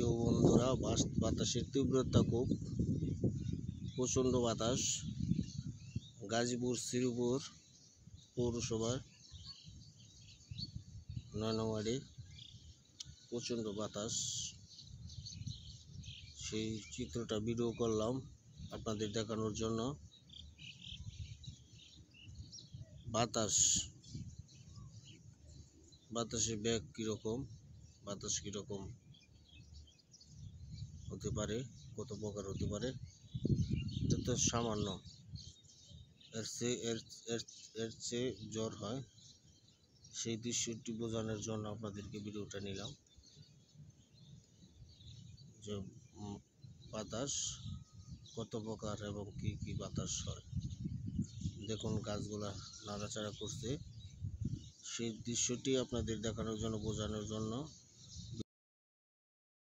প্রিয় বন্ধুরা, বাতাসের তীব্রতা খুব প্রচণ্ড বাতাস। গাজীপুর শ্রীপুর পৌরসভার 9 নং ওয়ার্ডে প্রচণ্ড বাতাস। সেই চিত্রটা ভিডিও করলাম আপনাদের দেখানোর জন্য। বাতাসের বেগ কীরকম, বাতাস কীরকম হতে পারে, কত প্রকার হতে পারে, এটা তো সামান্য, এর চেয়ে জ্বর হয়। সেই দৃশ্যটি বোঝানোর জন্য আপনাদেরকে ভিডিওটা নিলাম যে বাতাস কত প্রকার এবং কি কি বাতাস হয়। দেখুন গাছগুলা নাড়াচাড়া করছে, সেই দৃশ্যটি আপনাদের দেখানোর জন্য, বোঝানোর জন্য